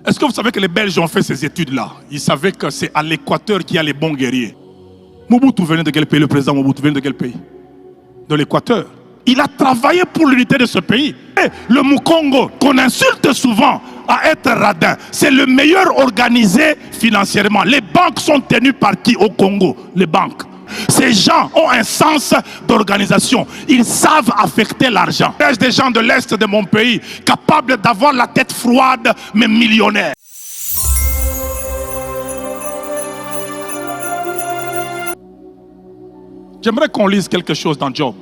Est-ce que vous savez que les Belges ont fait ces études-là? Ils savaient que c'est à l'Équateur qu'il y a les bons guerriers. Mobutu venait de quel pays? Le président Mobutu venait de quel pays? De l'Équateur. Il a travaillé pour l'unité de ce pays. Et le Mukongo, qu'on insulte souvent à être radin, c'est le meilleur organisé financièrement. Les banques sont tenues par qui au Congo? Les banques. Ces gens ont un sens d'organisation. Ils savent affecter l'argent. Il y a des gens de l'Est de mon pays capables d'avoir la tête froide, mais millionnaires. J'aimerais qu'on lise quelque chose dans Job,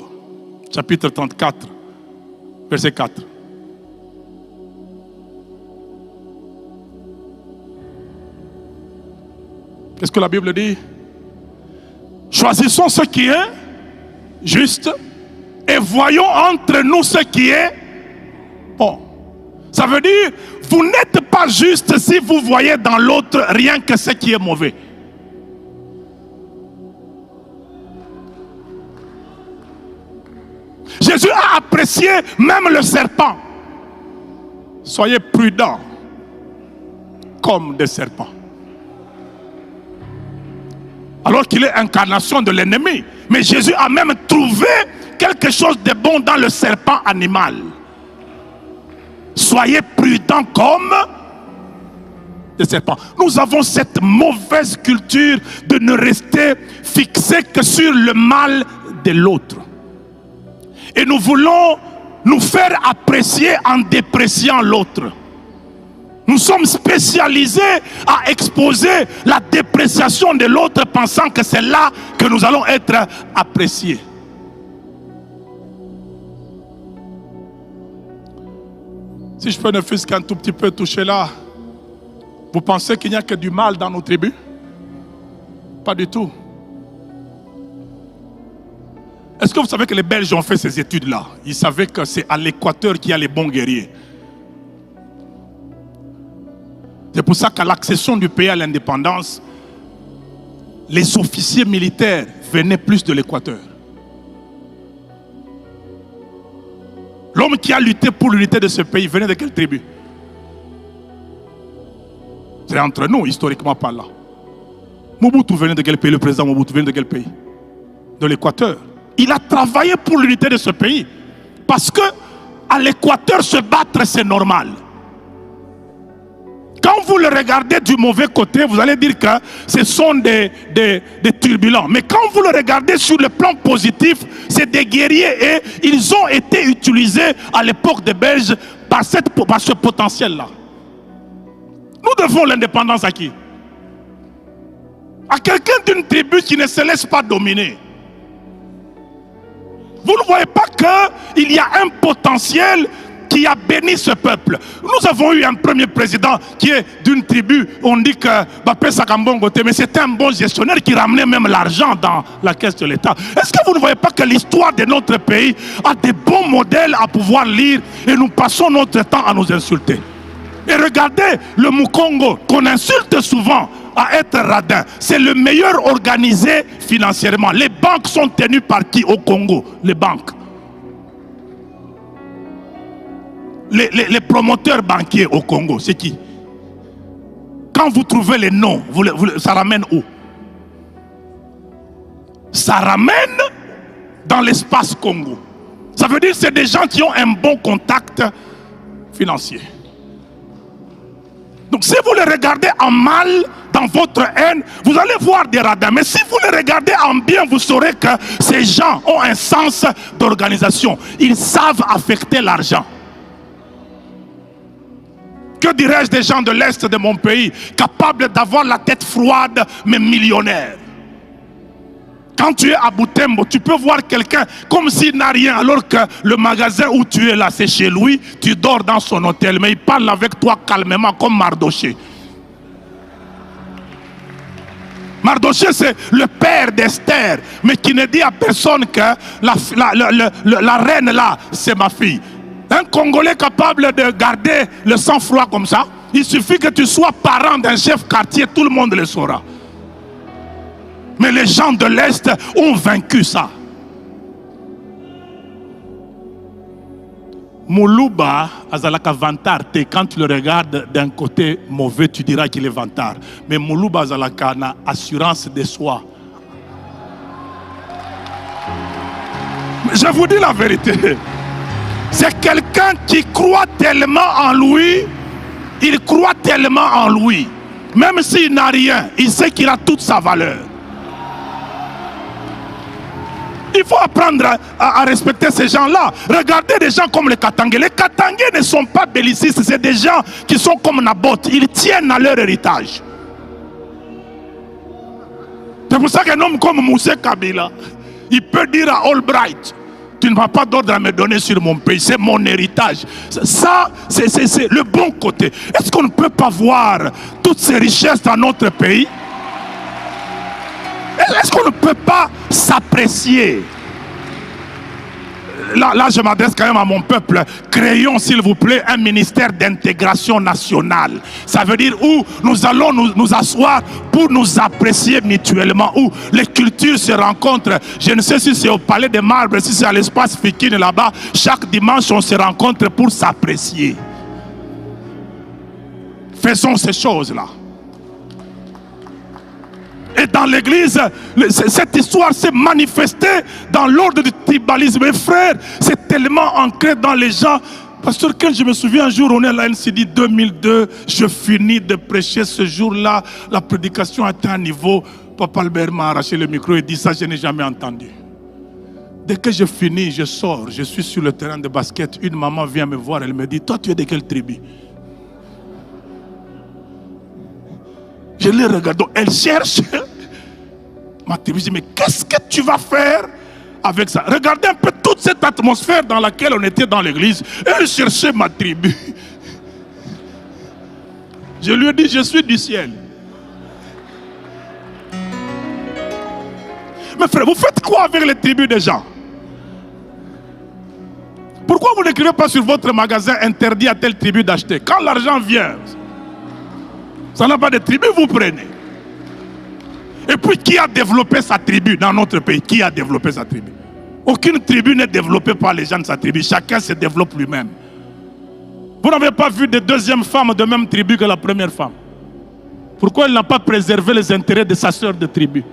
chapitre 34, verset 4. Qu'est-ce que la Bible dit? Choisissons ce qui est juste et voyons entre nous ce qui est bon. Ça veut dire, vous n'êtes pas juste si vous voyez dans l'autre rien que ce qui est mauvais. Jésus a apprécié même le serpent. Soyez prudents comme des serpents. Alors qu'il est incarnation de l'ennemi. Mais Jésus a même trouvé quelque chose de bon dans le serpent animal. Soyez prudents comme des serpents. Nous avons cette mauvaise culture de ne rester fixés que sur le mal de l'autre. Et nous voulons nous faire apprécier en dépréciant l'autre. Nous sommes spécialisés à exposer la dépréciation de l'autre, pensant que c'est là que nous allons être appréciés. Si je peux ne fût-ce qu'un tout petit peu toucher là, vous pensez qu'il n'y a que du mal dans nos tribus? Pas du tout. Est-ce que vous savez que les Belges ont fait ces études-là? Ils savaient que c'est à l'Équateur qu'il y a les bons guerriers. C'est pour ça qu'à l'accession du pays à l'indépendance, les officiers militaires venaient plus de l'Équateur. L'homme qui a lutté pour l'unité de ce pays venait de quelle tribu? C'est entre nous, historiquement parlant. Mobutu venait de quel pays? Le président Mobutu venait de quel pays? De l'Équateur. Il a travaillé pour l'unité de ce pays. Parce que à l'Équateur, se battre, c'est normal. Quand vous le regardez du mauvais côté, vous allez dire que ce sont des turbulents. Mais quand vous le regardez sur le plan positif, c'est des guerriers et ils ont été utilisés à l'époque des Belges par ce potentiel-là. Nous devons l'indépendance à qui? À quelqu'un d'une tribu qui ne se laisse pas dominer. Vous ne voyez pas qu'il y a un potentiel qui a béni ce peuple. Nous avons eu un premier président qui est d'une tribu, on dit que Bapé Sakambongote, mais c'était un bon gestionnaire qui ramenait même l'argent dans la caisse de l'État. Est-ce que vous ne voyez pas que l'histoire de notre pays a des bons modèles à pouvoir lire et nous passons notre temps à nous insulter? Et regardez le Mukongo, qu'on insulte souvent à être radin, c'est le meilleur organisé financièrement. Les banques sont tenues par qui au Congo? Les banques. Les promoteurs banquiers au Congo, c'est qui? Quand vous trouvez les noms, ça ramène où? Ça ramène dans l'espace Congo. Ça veut dire que c'est des gens qui ont un bon contact financier. Donc si vous les regardez en mal, dans votre haine, vous allez voir des radins. Mais si vous les regardez en bien, vous saurez que ces gens ont un sens d'organisation. Ils savent affecter l'argent. Que dirais-je des gens de l'Est de mon pays, capables d'avoir la tête froide, mais millionnaires? Quand tu es à Butembo, tu peux voir quelqu'un comme s'il n'a rien, alors que le magasin où tu es là, c'est chez lui, tu dors dans son hôtel, mais il parle avec toi calmement comme Mardoché. Mardoché, c'est le père d'Esther, mais qui ne dit à personne que la reine là, c'est ma fille. Un Congolais capable de garder le sang-froid comme ça, il suffit que tu sois parent d'un chef quartier, tout le monde le saura. Mais les gens de l'Est ont vaincu ça. Moulouba, azalaka vantar, quand tu le regardes d'un côté mauvais, tu diras qu'il est vantar. Mais Moulouba azalaka na assurance de soi. Je vous dis la vérité. C'est quelqu'un qui croit tellement en lui, il croit tellement en lui. Même s'il n'a rien, il sait qu'il a toute sa valeur. Il faut apprendre à respecter ces gens-là. Regardez des gens comme les Katangais. Les Katangais ne sont pas bellicistes, c'est des gens qui sont comme Naboth. Ils tiennent à leur héritage. C'est pour ça qu'un homme comme Moussé Kabila, il peut dire à Albright, tu ne vas pas d'ordre à me donner sur mon pays, c'est mon héritage. Ça, c'est le bon côté. Est-ce qu'on ne peut pas voir toutes ces richesses dans notre pays? Est-ce qu'on ne peut pas s'apprécier? Là, je m'adresse quand même à mon peuple. Créons, s'il vous plaît, un ministère d'intégration nationale. Ça veut dire où nous allons nous asseoir pour nous apprécier mutuellement, où les cultures se rencontrent. Je ne sais si c'est au Palais des Marbres, si c'est à l'espace Fikine là-bas. Chaque dimanche, on se rencontre pour s'apprécier. Faisons ces choses-là. Et dans l'église, cette histoire s'est manifestée dans l'ordre du tribalisme. Mes frères, c'est tellement ancré dans les gens. Pasteur Ken, je me souviens un jour, on est à la NCD 2002, je finis de prêcher ce jour-là, la prédication atteint un niveau. Papa Albert m'a arraché le micro et dit ça, je n'ai jamais entendu. Dès que je finis, je sors, je suis sur le terrain de basket, une maman vient me voir, elle me dit, toi tu es de quelle tribu? Je les regarde, elle cherche ma tribu. Je dis, mais qu'est-ce que tu vas faire avec ça? Regardez un peu toute cette atmosphère dans laquelle on était dans l'église. Elle cherchait ma tribu. Je lui ai dit, je suis du ciel. Mais frère, vous faites quoi avec les tribus des gens? Pourquoi vous n'écrivez pas sur votre magasin interdit à telle tribu d'acheter? Quand l'argent vient, ça n'a pas de tribu, vous prenez. Et puis, qui a développé sa tribu dans notre pays? Qui a développé sa tribu? Aucune tribu n'est développée par les gens de sa tribu. Chacun se développe lui-même. Vous n'avez pas vu de deuxième femme de même tribu que la première femme. Pourquoi elle n'a pas préservé les intérêts de sa sœur de tribu?